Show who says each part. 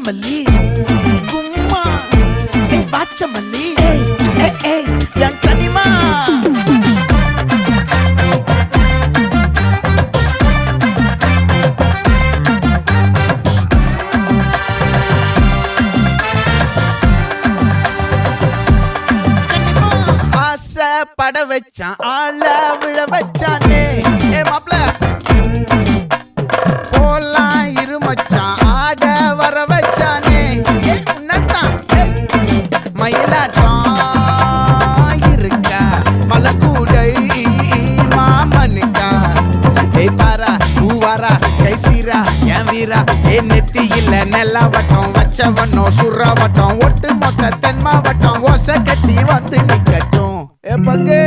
Speaker 1: வாச்சமல்லி கும்மா வாச்சமல்லி என் கனிமா பட வச்சான் ஆள விழ வச்சானே மாப்ள போலாம் இருமச்சான் ஆட வர வச்சானே உன்னத்தான் மயிலாட்டம் இருக்கா மலக்கூடை மாமனுக்கா பாரா பூவாரா கைசீரா என் வீரா நெத்தி இல்ல நெல்லா வட்டம் வச்சவனோ சுறா வட்டம் ஒட்டு மொத்த தென் மாவட்டம் ஓசை கட்டி வந்து நிக்கட்டும் பங்கே